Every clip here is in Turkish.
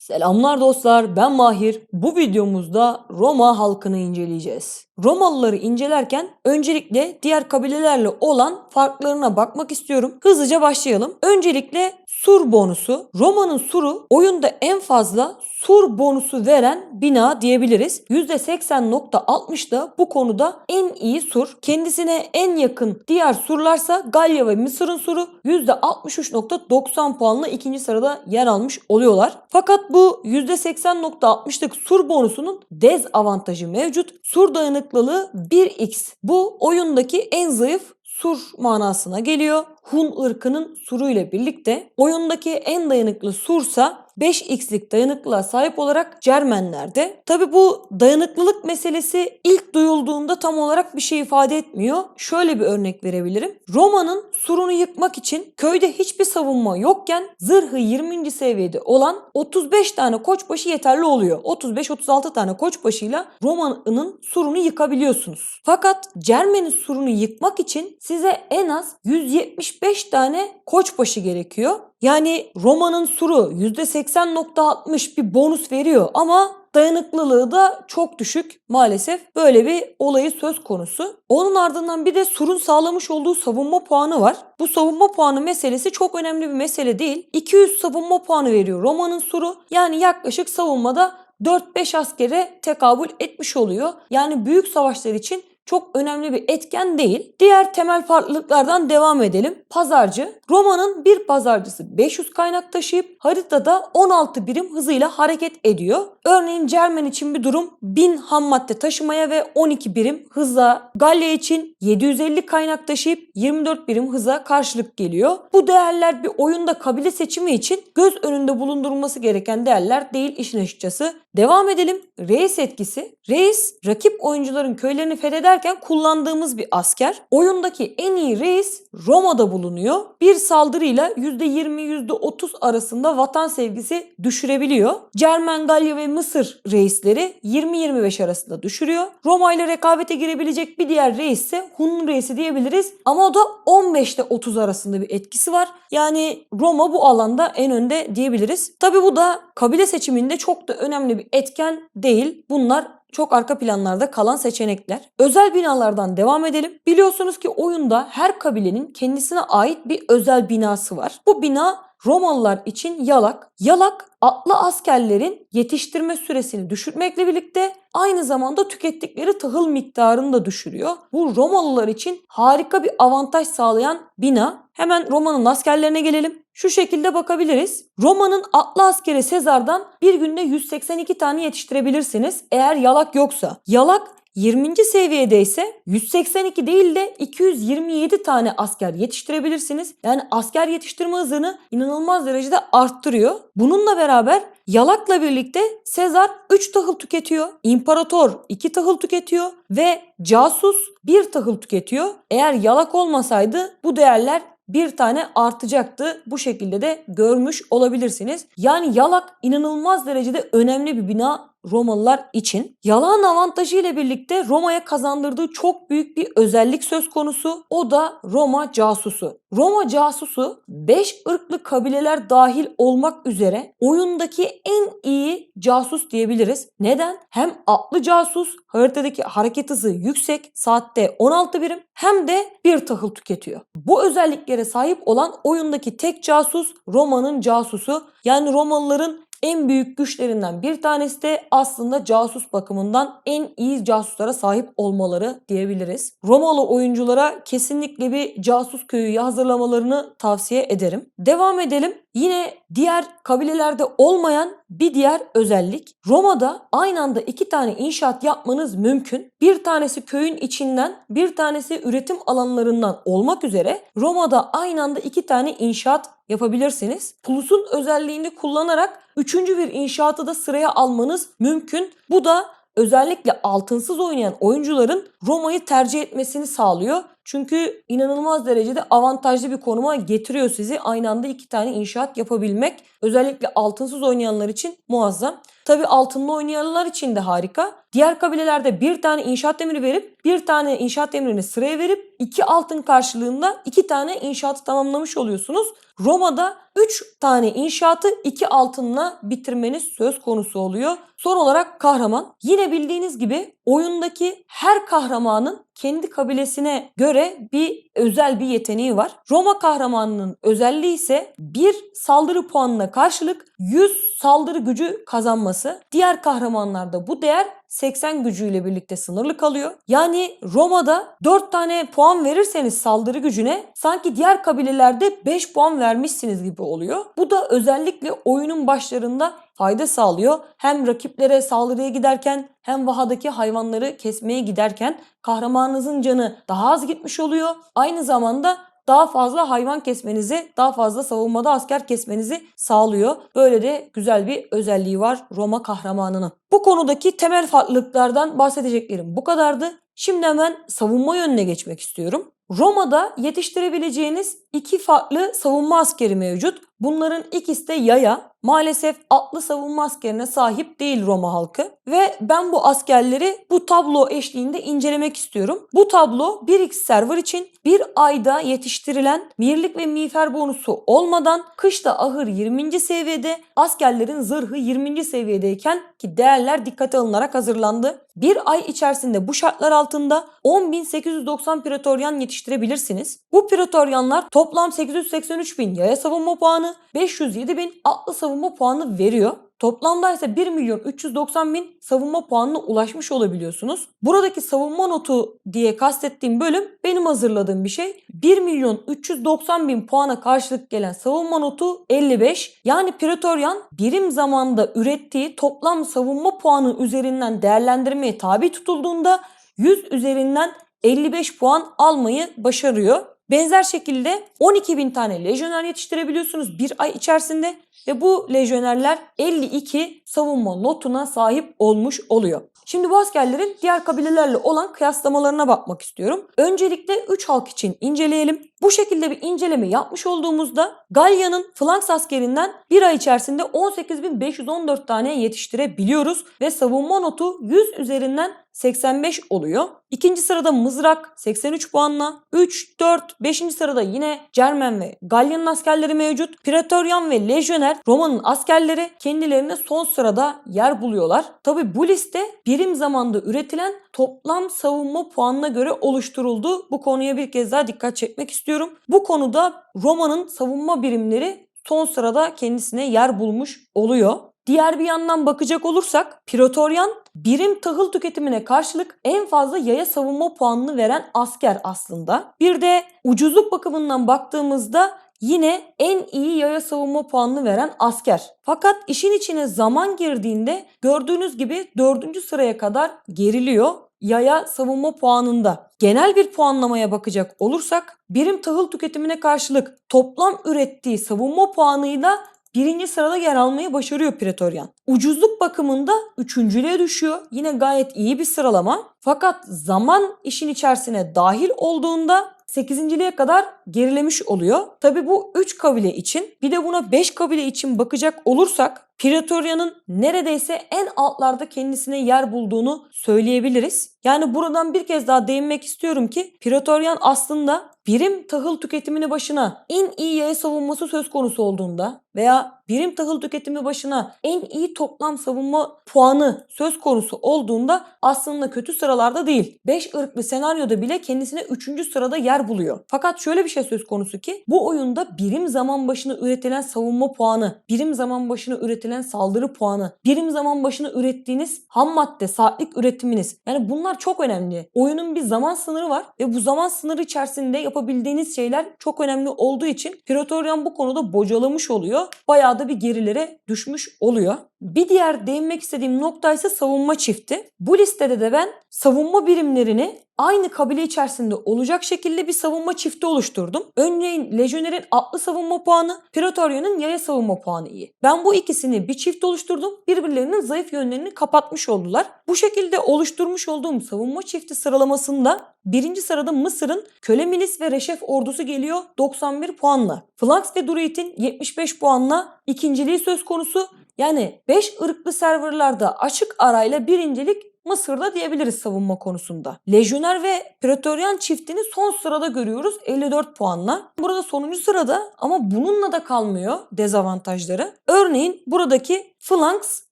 Selamlar dostlar, ben Mahir. Bu videomuzda Roma halkını inceleyeceğiz. Romalıları incelerken öncelikle diğer kabilelerle olan farklarına bakmak istiyorum. Hızlıca başlayalım. Öncelikle sur bonusu. Roma'nın suru oyunda en fazla sur bonusu veren bina diyebiliriz. %80.60 da bu konuda en iyi sur. Kendisine en yakın diğer surlarsa Galya ve Mısır'ın suru %63.90 puanla ikinci sırada yer almış oluyorlar. Fakat bu %80.60'lık sur bonusunun dezavantajı mevcut. Sur dayanıklılığı 1x. Bu oyundaki en zayıf sur manasına geliyor. Hun ırkının suru ile birlikte oyundaki en dayanıklı sursa 5x'lik dayanıklılığa sahip olarak Cermenler'de. Tabi bu dayanıklılık meselesi ilk duyulduğunda tam olarak bir şey ifade etmiyor. Şöyle bir örnek verebilirim. Roma'nın surunu yıkmak için köyde hiçbir savunma yokken zırhı 20. seviyede olan 35 tane koçbaşı yeterli oluyor. 35-36 tane koçbaşıyla Roma'nın surunu yıkabiliyorsunuz. Fakat Cermen'in surunu yıkmak için size en az 175 tane koçbaşı gerekiyor. Yani Roma'nın suru %80.60 bir bonus veriyor ama dayanıklılığı da çok düşük maalesef. Böyle bir olayı söz konusu. Onun ardından bir de surun sağlamış olduğu savunma puanı var. Bu savunma puanı meselesi çok önemli bir mesele değil. 200 savunma puanı veriyor Roma'nın suru. Yani yaklaşık savunmada 4-5 askere tekabül etmiş oluyor. Yani büyük savaşlar için çok önemli bir etken değil. Diğer temel farklılıklardan devam edelim. Pazarcı. Roma'nın bir pazarcısı 500 kaynak taşıyıp haritada 16 birim hızıyla hareket ediyor. Örneğin Cermen için bir durum 1000 ham madde taşımaya ve 12 birim hıza. Galya için 750 kaynak taşıyıp 24 birim hıza karşılık geliyor. Bu değerler bir oyunda kabile seçimi için göz önünde bulundurulması gereken değerler değil işin açıkçası. Devam edelim. Reis etkisi. Reis rakip oyuncuların köylerini fethederken kullandığımız bir asker. Oyundaki en iyi reis Roma'da bulunuyor. Bir saldırıyla %20-%30 arasında vatan sevgisi düşürebiliyor. Cermen, Galya ve Mısır reisleri 20-25 arasında düşürüyor. Roma ile rekabete girebilecek bir diğer reis ise Hun reisi diyebiliriz. Ama o da 15 ile 30 arasında bir etkisi var. Yani Roma bu alanda en önde diyebiliriz. Tabi bu da kabile seçiminde çok da önemli bir etken değil. Bunlar çok arka planlarda kalan seçenekler. Özel binalardan devam edelim. Biliyorsunuz ki oyunda her kabilenin kendisine ait bir özel binası var. Bu bina Romalılar için yalak. Yalak atlı askerlerin yetiştirme süresini düşürmekle birlikte aynı zamanda tükettikleri tahıl miktarını da düşürüyor. Bu Romalılar için harika bir avantaj sağlayan bina. Hemen Roma'nın askerlerine gelelim. Şu şekilde bakabiliriz. Roma'nın atlı askeri Sezar'dan bir günde 182 tane yetiştirebilirsiniz. Eğer yalak yoksa. Yalak 20. seviyede ise 182 değil de 227 tane asker yetiştirebilirsiniz. Yani asker yetiştirme hızını inanılmaz derecede arttırıyor. Bununla beraber yalakla birlikte Sezar 3 tahıl tüketiyor. İmparator 2 tahıl tüketiyor ve casus 1 tahıl tüketiyor. Eğer yalak olmasaydı bu değerler bir tane artacaktı. Bu şekilde de görmüş olabilirsiniz. Yani yalak inanılmaz derecede önemli bir bina Romalılar için. Yalağın avantajı ile birlikte Roma'ya kazandırdığı çok büyük bir özellik söz konusu. O da Roma casusu. Roma casusu 5 ırklı kabileler dahil olmak üzere oyundaki en iyi casus diyebiliriz. Neden? Hem atlı casus, haritadaki hareket hızı yüksek, saatte 16 birim, hem de bir tahıl tüketiyor. Bu özelliklere sahip olan oyundaki tek casus Roma'nın casusu. Yani Romalıların en büyük güçlerinden bir tanesi de aslında casus bakımından en iyi casuslara sahip olmaları diyebiliriz. Romalı oyunculara kesinlikle bir casus köyü hazırlamalarını tavsiye ederim. Devam edelim. Yine diğer kabilelerde olmayan bir diğer özellik. Roma'da aynı anda 2 tane inşaat yapmanız mümkün. Bir tanesi köyün içinden, bir tanesi üretim alanlarından olmak üzere Roma'da aynı anda 2 tane inşaat yapabilirsiniz. Plus'un özelliğini kullanarak 3. bir inşaatı da sıraya almanız mümkün. Bu da özellikle altınsız oynayan oyuncuların Roma'yı tercih etmesini sağlıyor. Çünkü inanılmaz derecede avantajlı bir konuma getiriyor sizi. Aynı anda 2 tane inşaat yapabilmek. Özellikle altınsız oynayanlar için muazzam. Tabii altınlı oynayanlar için de harika. Diğer kabilelerde bir tane inşaat emri verip bir tane inşaat emrini sıraya verip 2 altın karşılığında 2 tane inşaatı tamamlamış oluyorsunuz. Roma'da 3 tane inşaatı 2 altınla bitirmeniz söz konusu oluyor. Son olarak kahraman. Yine bildiğiniz gibi oyundaki her kahramanın kendi kabilesine göre özel bir yeteneği var. Roma kahramanının özelliği ise bir saldırı puanına karşılık 100 saldırı gücü kazanması. Diğer kahramanlarda bu değer 80 gücüyle birlikte sınırlı kalıyor. Yani Roma'da 4 tane puan verirseniz saldırı gücüne sanki diğer kabilelerde 5 puan vermişsiniz gibi oluyor. Bu da özellikle oyunun başlarında fayda sağlıyor. Hem rakiplere saldırıya giderken hem vahadaki hayvanları kesmeye giderken kahramanınızın canı daha az gitmiş oluyor. Aynı zamanda daha fazla hayvan kesmenizi, daha fazla savunmada asker kesmenizi sağlıyor. Böyle de güzel bir özelliği var Roma kahramanının. Bu konudaki temel farklılıklardan bahsedeceklerim bu kadardı. Şimdi hemen savunma yönüne geçmek istiyorum. Roma'da yetiştirebileceğiniz 2 farklı savunma askeri mevcut. Bunların ikisi de yaya. Maalesef atlı savunma askerine sahip değil Roma halkı. Ve ben bu askerleri bu tablo eşliğinde incelemek istiyorum. Bu tablo 1x server için bir ayda yetiştirilen birlik ve miğfer bonusu olmadan kışta ahır 20. seviyede, askerlerin zırhı 20. seviyedeyken ki değerler dikkate alınarak hazırlandı. Bir ay içerisinde bu şartlar altında 10.890 Praetorian yetiştirebilirsiniz. Bu Praetorianlar toplam 883.000 yaya savunma puanı, 507.000 atlı savunma puanı veriyor. Toplamda ise 1.390.000 savunma puanına ulaşmış olabiliyorsunuz. Buradaki savunma notu diye kastettiğim bölüm benim hazırladığım bir şey. 1.390.000 puana karşılık gelen savunma notu 55. Yani Praetorian birim zamanda ürettiği toplam savunma puanı üzerinden değerlendirmeye tabi tutulduğunda 100 üzerinden 55 puan almayı başarıyor. Benzer şekilde 12.000 tane lejyoner yetiştirebiliyorsunuz bir ay içerisinde ve bu lejyonerler 52 savunma notuna sahip olmuş oluyor. Şimdi bu askerlerin diğer kabilelerle olan kıyaslamalarına bakmak istiyorum. Öncelikle 3 halk için inceleyelim. Bu şekilde bir inceleme yapmış olduğumuzda Galya'nın flanks askerinden bir ay içerisinde 18.514 tane yetiştirebiliyoruz ve savunma notu 100 üzerinden 85 oluyor. İkinci sırada mızrak 83 puanla, 3, 4, 5. sırada yine Cermen ve Galya'nın askerleri mevcut. Praetorian ve lejyoner Roma'nın askerleri kendilerine son sırada yer buluyorlar. Tabi bu liste birim zamanda üretilen toplam savunma puanına göre oluşturuldu. Bu konuya bir kez daha dikkat çekmek istiyorum. Bu konuda Roma'nın savunma birimleri son sırada kendisine yer bulmuş oluyor. Diğer bir yandan bakacak olursak Praetorian birim tahıl tüketimine karşılık en fazla yaya savunma puanını veren asker aslında. Bir de ucuzluk bakımından baktığımızda yine en iyi yaya savunma puanını veren asker. Fakat işin içine zaman girdiğinde gördüğünüz gibi 4. sıraya kadar geriliyor yaya savunma puanında. Genel bir puanlamaya bakacak olursak birim tahıl tüketimine karşılık toplam ürettiği savunma puanıyla 1. sırada yer almayı başarıyor Praetorian. Ucuzluk bakımında 3.lüğe düşüyor. Yine gayet iyi bir sıralama. Fakat zaman işin içerisine dahil olduğunda 8.liğe kadar gerilemiş oluyor. Tabi bu 3 kabile için, bir de buna 5 kabile için bakacak olursak Praetorian'ın neredeyse en altlarda kendisine yer bulduğunu söyleyebiliriz. Yani buradan bir kez daha değinmek istiyorum ki Praetorian aslında birim tahıl tüketimini başına en iyi yaya savunması söz konusu olduğunda veya birim tahıl tüketimi başına en iyi toplam savunma puanı söz konusu olduğunda aslında kötü sıralarda değil. 5 ırklı senaryoda bile kendisine 3. sırada yer buluyor. Fakat şöyle bir şey söz konusu ki bu oyunda birim zaman başına üretilen savunma puanı, birim zaman başına üretilen saldırı puanı, birim zaman başına ürettiğiniz ham madde, saatlik üretiminiz, yani bunlar çok önemli. Oyunun bir zaman sınırı var ve bu zaman sınırı içerisinde yapabildiğiniz şeyler çok önemli olduğu için Praetorian bu konuda bocalamış oluyor. Bayağı da bir gerilere düşmüş oluyor. Bir diğer değinmek istediğim nokta ise savunma çifti. Bu listede de ben savunma birimlerini aynı kabile içerisinde olacak şekilde bir savunma çifti oluşturdum. Örneğin lejyonerin atlı savunma puanı, Praetorian'ın yaya savunma puanı iyi. Ben bu ikisini bir çift oluşturdum. Birbirlerinin zayıf yönlerini kapatmış oldular. Bu şekilde oluşturmuş olduğum savunma çifti sıralamasında 1. sırada Mısır'ın köle milis ve reşef ordusu geliyor 91 puanla. Flanks ve Druid'in 75 puanla ikinciliği söz konusu. Yani 5 ırklı serverlarda açık arayla birincilik Mısır'da diyebiliriz savunma konusunda. Lejyoner ve Pretoryan çiftini son sırada görüyoruz 54 puanla. Burada sonuncu sırada ama bununla da kalmıyor dezavantajları. Örneğin buradaki Phalanx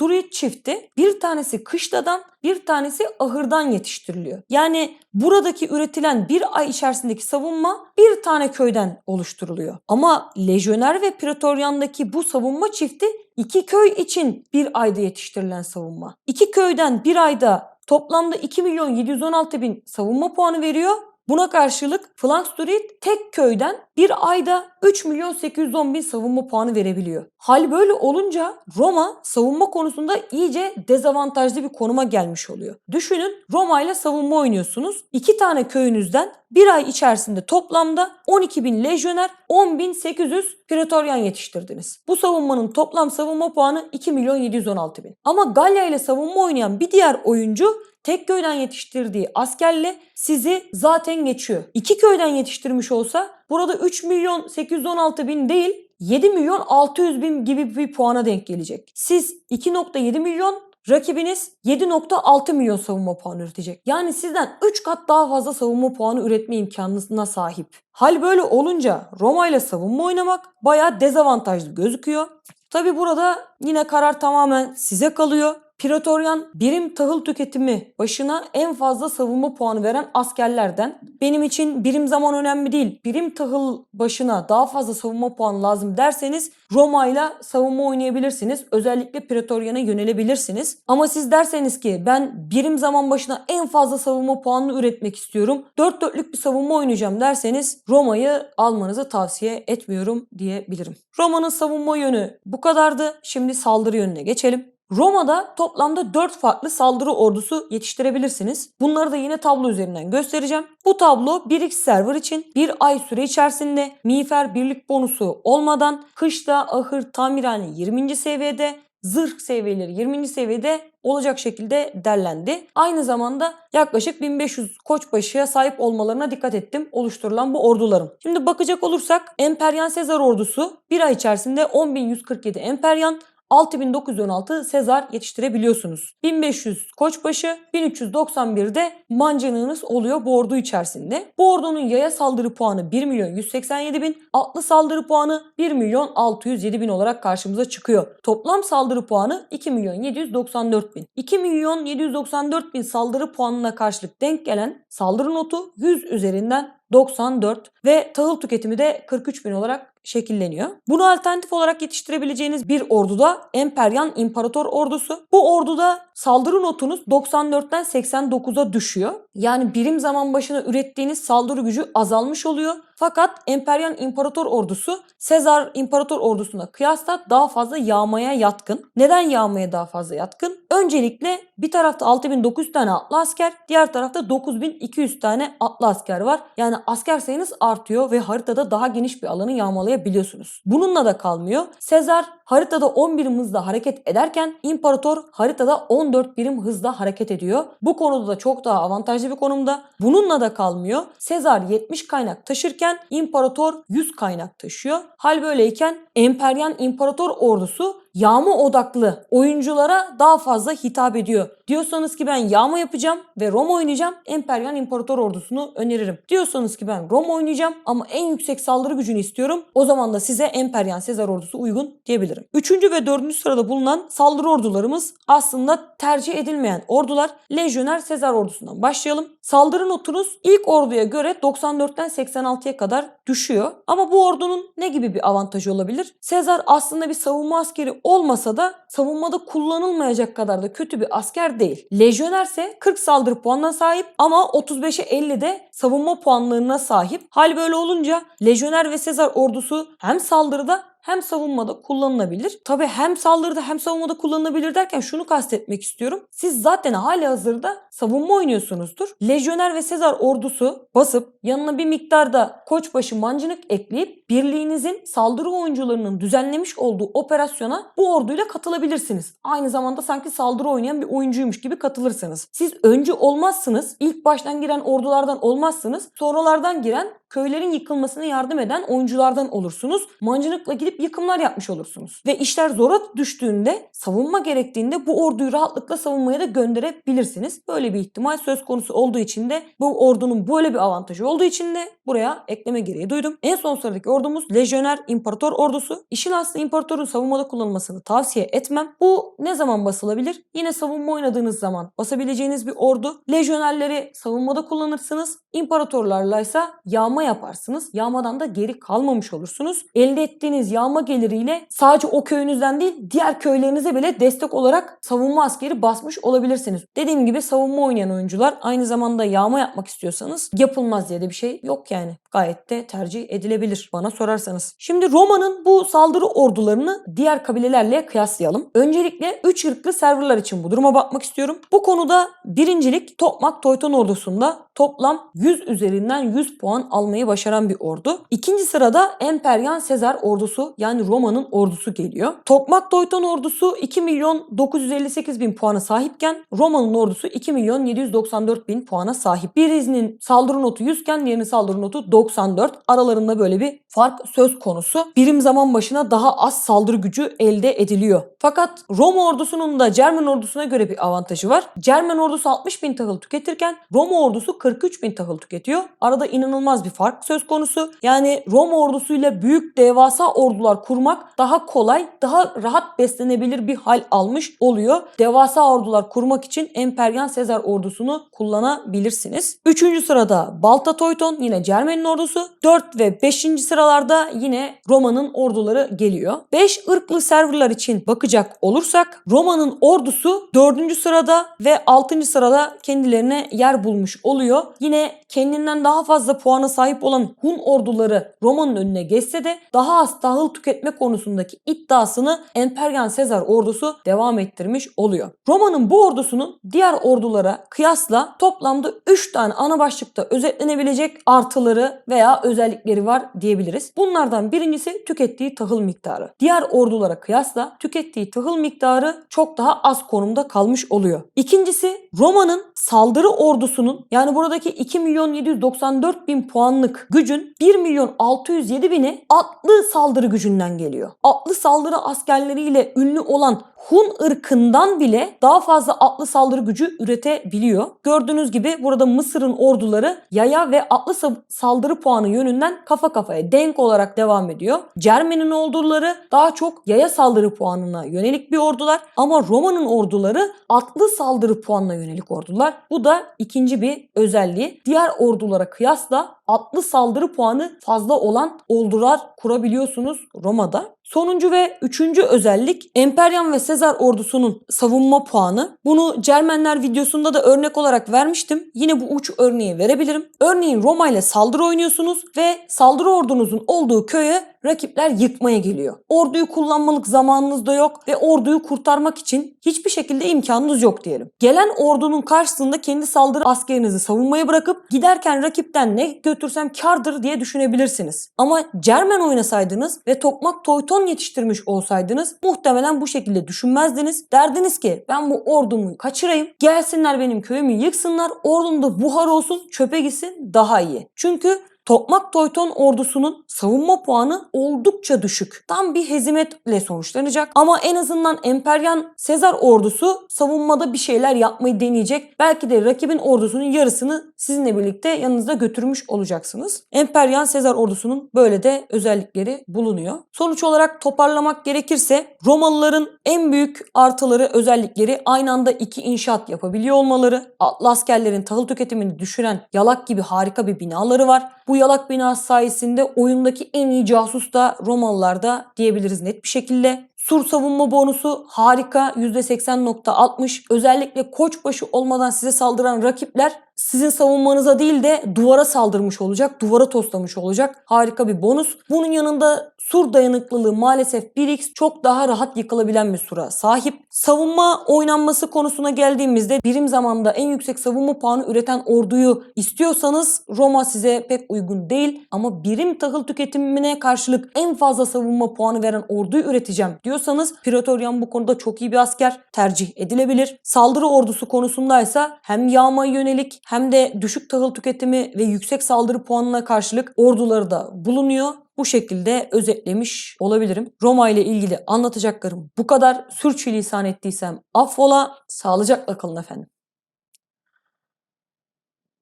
Druid çifti bir tanesi kışladan bir tanesi ahırdan yetiştiriliyor. Yani buradaki üretilen bir ay içerisindeki savunma bir tane köyden oluşturuluyor. Ama Lejyoner ve Pretoryan'daki bu savunma çifti 2 köy için bir ayda yetiştirilen savunma. 2 köyden bir ayda toplamda 2.716.000 savunma puanı veriyor. Buna karşılık Phalanx Druid tek köyden bir ayda 3.810.000 savunma puanı verebiliyor. Hal böyle olunca Roma savunma konusunda iyice dezavantajlı bir konuma gelmiş oluyor. Düşünün, Roma ile savunma oynuyorsunuz. 2 tane köyünüzden bir ay içerisinde toplamda 12.000 lejyoner, 10.800 Pretoryan yetiştirdiniz. Bu savunmanın toplam savunma puanı 2.716.000. Ama Galya ile savunma oynayan bir diğer oyuncu tek köyden yetiştirdiği askerle sizi zaten geçiyor. 2 köyden yetiştirmiş olsa burada 3.816.000 değil 7.600.000 gibi bir puana denk gelecek. Siz 2.7 milyon, rakibiniz 7.6 milyon savunma puanı üretecek. Yani sizden 3 kat daha fazla savunma puanı üretme imkanına sahip. Hal böyle olunca Roma ile savunma oynamak bayağı dezavantajlı gözüküyor. Tabi burada yine karar tamamen size kalıyor. Pretoryan birim tahıl tüketimi başına en fazla savunma puanı veren askerlerden. Benim için birim zaman önemli değil. Birim tahıl başına daha fazla savunma puanı lazım derseniz Roma ile savunma oynayabilirsiniz. Özellikle Pretoryan'a yönelebilirsiniz. Ama siz derseniz ki ben birim zaman başına en fazla savunma puanını üretmek istiyorum. 4-4'lük bir savunma oynayacağım derseniz Roma'yı almanızı tavsiye etmiyorum diyebilirim. Roma'nın savunma yönü bu kadardı. Şimdi saldırı yönüne geçelim. Roma'da toplamda 4 farklı saldırı ordusu yetiştirebilirsiniz. Bunları da yine tablo üzerinden göstereceğim. Bu tablo 1x server için bir ay süre içerisinde miğfer birlik bonusu olmadan kışla ahır tamirhane 20. seviyede, zırh seviyeleri 20. seviyede olacak şekilde derlendi. Aynı zamanda yaklaşık 1500 koçbaşıya sahip olmalarına dikkat ettim oluşturulan bu orduların. Şimdi bakacak olursak Emperyan Sezar ordusu bir ay içerisinde 10.147 Emperyan, 6.916 Sezar yetiştirebiliyorsunuz. 1500 koçbaşı, 1391 de mancınığınız oluyor bu ordu içerisinde. Bu ordunun yaya saldırı puanı 1.187.000, atlı saldırı puanı 1.607.000 olarak karşımıza çıkıyor. Toplam saldırı puanı 2.794.000. 2.794.000 saldırı puanına karşılık denk gelen saldırı notu 100 üzerinden 94 ve tahıl tüketimi de 43.000 olarak şekilleniyor. Bunu alternatif olarak yetiştirebileceğiniz bir ordu da Emperyan İmparator Ordusu. Bu orduda saldırı notunuz 94'ten 89'a düşüyor. Yani birim zaman başına ürettiğiniz saldırı gücü azalmış oluyor. Fakat Emperyan İmparator Ordusu Sezar İmparator Ordusu'na kıyasla daha fazla yağmaya yatkın. Neden yağmaya daha fazla yatkın? Öncelikle bir tarafta 6.900 tane atlı asker, diğer tarafta 9.200 tane atlı asker var. Yani asker sayınız artıyor ve haritada daha geniş bir alanı yağmalayabiliyorsunuz. Bununla da kalmıyor. Sezar haritada 10 birim hızla hareket ederken İmparator haritada 14 birim hızla hareket ediyor. Bu konuda da çok daha avantajlı bir konumda. Bununla da kalmıyor. Sezar 70 kaynak taşırken İmparator 100 kaynak taşıyor. Hal böyleyken Emperyan İmparator Ordusu yağma odaklı oyunculara daha fazla hitap ediyor. Diyorsanız ki ben yağma yapacağım ve Roma oynayacağım, Emperyan İmparator Ordusunu öneririm. Diyorsanız ki ben Roma oynayacağım ama en yüksek saldırı gücünü istiyorum, o zaman da size Emperyan Sezar Ordusu uygun diyebilirim. 3. ve 4. sırada bulunan saldırı ordularımız aslında tercih edilmeyen ordular. Lejyoner Sezar Ordusu'ndan başlayalım. Saldırı notunuz ilk orduya göre 94'ten 86'ya kadar düşüyor. Ama bu ordunun ne gibi bir avantajı olabilir? Sezar aslında bir savunma askeri olmasa da savunmada kullanılmayacak kadar da kötü bir asker değil. Lejyoner ise 40 saldırı puanına sahip ama 35'e 50 de savunma puanlarına sahip. Hal böyle olunca Lejyoner ve Sezar ordusu hem saldırıda hem savunmada kullanılabilir. Tabii hem saldırıda hem savunmada kullanılabilir derken şunu kastetmek istiyorum. Siz zaten halihazırda savunma oynuyorsunuzdur. Lejyoner ve Sezar ordusu basıp yanına bir miktarda koçbaşı mancınık ekleyip birliğinizin saldırı oyuncularının düzenlemiş olduğu operasyona bu orduyla katılabilirsiniz. Aynı zamanda sanki saldırı oynayan bir oyuncuymuş gibi katılırsınız. Siz öncü olmazsınız. İlk baştan giren ordulardan olmazsınız. Sonralardan giren köylerin yıkılmasına yardım eden oyunculardan olursunuz. Mancınıkla gidip gidip yıkımlar yapmış olursunuz. Ve işler zora düştüğünde, savunma gerektiğinde bu orduyu rahatlıkla savunmaya da gönderebilirsiniz. Böyle bir ihtimal söz konusu olduğu için de, bu ordunun böyle bir avantajı olduğu için de buraya ekleme gereği duydum. En son sıradaki ordumuz Lejyoner İmparator Ordusu. İşin aslı imparatorun savunmada kullanılmasını tavsiye etmem. Bu ne zaman basılabilir? Yine savunma oynadığınız zaman basabileceğiniz bir ordu. Lejyonerleri savunmada kullanırsınız. İmparatorlarlaysa yağma yaparsınız. Yağmadan da geri kalmamış olursunuz. Elde ettiğiniz yağma geliriyle sadece o köyünüzden değil, diğer köylerinize bile destek olarak savunma askeri basmış olabilirsiniz. Dediğim gibi savunma oynayan oyuncular aynı zamanda yağma yapmak istiyorsanız yapılmaz diye de bir şey yok yani. Gayet de tercih edilebilir bana sorarsanız. Şimdi Roma'nın bu saldırı ordularını diğer kabilelerle kıyaslayalım. Öncelikle 3 ırklı serverlar için bu duruma bakmak istiyorum. Bu konuda birincilik Tokmak Teuton ordusunda toplam 100 üzerinden 100 puan almayı başaran bir ordu. İkinci sırada Emperyan Sezar ordusu, yani Roma'nın ordusu geliyor. Tokmak Teuton ordusu 2.958.000 puana sahipken Roma'nın ordusu 2.794.000 puana sahip. Birinin saldırı notu 100 iken diğerinin saldırı notu 94. Aralarında böyle bir fark söz konusu. Birim zaman başına daha az saldırı gücü elde ediliyor. Fakat Roma ordusunun da Cermen ordusuna göre bir avantajı var. Cermen ordusu 60.000 tahıl tüketirken Roma ordusu 43.000 tahıl tüketiyor. Arada inanılmaz bir fark söz konusu. Yani Roma ordusuyla büyük devasa ordular kurmak daha kolay, daha rahat beslenebilir bir hal almış oluyor. Devasa ordular kurmak için Emperyan Sezar ordusunu kullanabilirsiniz. 3. sırada Balta Teuton, yine Cermen'in ordusu. 4 ve 5. sıralarda yine Roma'nın orduları geliyor. 5 ırklı serverlar için bakacak olursak Roma'nın ordusu 4. sırada ve 6. sırada kendilerine yer bulmuş oluyor. Yine kendinden daha fazla puana sahip olan Hun orduları Roma'nın önüne geçse de daha az tahıl tüketme konusundaki iddiasını Emperyan Sezar ordusu devam ettirmiş oluyor. Roma'nın bu ordusunun diğer ordulara kıyasla toplamda 3 tane ana başlıkta özetlenebilecek artıları veya özellikleri var diyebiliriz. Bunlardan birincisi tükettiği tahıl miktarı. Diğer ordulara kıyasla tükettiği tahıl miktarı çok daha az konumda kalmış oluyor. İkincisi Roma'nın saldırı ordusunun, yani buradaki 2.794.000 puanlık gücün 1.607.000'i atlı saldırı gücünden geliyor. Atlı saldırı askerleriyle ünlü olan Hun ırkından bile daha fazla atlı saldırı gücü üretebiliyor. Gördüğünüz gibi burada Mısır'ın orduları yaya ve atlı saldırı puanı yönünden kafa kafaya denk olarak devam ediyor. Cermen'in orduları daha çok yaya saldırı puanına yönelik bir ordular ama Roma'nın orduları atlı saldırı puanına yönelik ordular. Bu da ikinci bir özelliği. Diğer ordulara kıyasla atlı saldırı puanı fazla olan ordular kurabiliyorsunuz Roma'da. Sonuncu ve üçüncü özellik Emperyan ve Sezar ordusunun savunma puanı. Bunu Cermenler videosunda da örnek olarak vermiştim. Yine bu uç örneği verebilirim. Örneğin Roma ile saldırı oynuyorsunuz ve saldırı ordunuzun olduğu köye rakipler yıkmaya geliyor. Orduyu kullanmalık zamanınız da yok ve orduyu kurtarmak için hiçbir şekilde imkanınız yok diyelim. Gelen ordunun karşısında kendi saldırı askerinizi savunmaya bırakıp giderken rakipten ne götürsem kârdır diye düşünebilirsiniz. Ama Cermen oynasaydınız ve Tokmak Teuton yetiştirmiş olsaydınız muhtemelen bu şekilde düşünmezdiniz. Derdiniz ki ben bu ordumu kaçırayım, gelsinler benim köyümü yıksınlar, ordumda buhar olsun, çöpe gitsin, daha iyi. Çünkü Tokmak Teuton ordusunun savunma puanı oldukça düşük. Tam bir hezimetle sonuçlanacak. Ama en azından Emperyan Sezar ordusu savunmada bir şeyler yapmayı deneyecek. Belki de rakibin ordusunun yarısını sizinle birlikte yanınızda götürmüş olacaksınız. Emperyan Sezar ordusunun böyle de özellikleri bulunuyor. Sonuç olarak toparlamak gerekirse Romalıların en büyük artıları, özellikleri aynı anda 2 inşaat yapabiliyor olmaları. Atlı askerlerin tahıl tüketimini düşüren yalak gibi harika bir binaları var. Bu yalak binası sayesinde oyundaki en iyi casus da Romalılarda diyebiliriz net bir şekilde. Sur savunma bonusu harika, %80.60. Özellikle koçbaşı olmadan size saldıran rakipler sizin savunmanıza değil de duvara saldırmış olacak, duvara toslamış olacak. Harika bir bonus. Bunun yanında sur dayanıklılığı maalesef 1x, çok daha rahat yıkılabilen bir sura sahip. Savunma oynanması konusuna geldiğimizde birim zamanda en yüksek savunma puanı üreten orduyu istiyorsanız Roma size pek uygun değil. Ama birim tahıl tüketimine karşılık en fazla savunma puanı veren orduyu üreteceğim diyorsanız Praetorian bu konuda çok iyi bir asker, tercih edilebilir. Saldırı ordusu konusundaysa hem yağmaya yönelik hem de düşük tahıl tüketimi ve yüksek saldırı puanına karşılık orduları da bulunuyor. bu şekilde özetlemiş olabilirim. Roma ile ilgili anlatacaklarım bu kadar. Sürçülisan ettiysem affola. Sağlıcakla kalın efendim.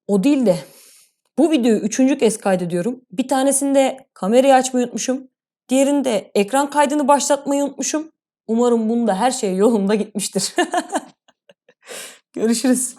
O değil de bu videoyu 3. kez kaydediyorum. Bir tanesinde kamerayı açmayı unutmuşum. Diğerinde ekran kaydını başlatmayı unutmuşum. Umarım bunda her şey yolunda gitmiştir. Görüşürüz.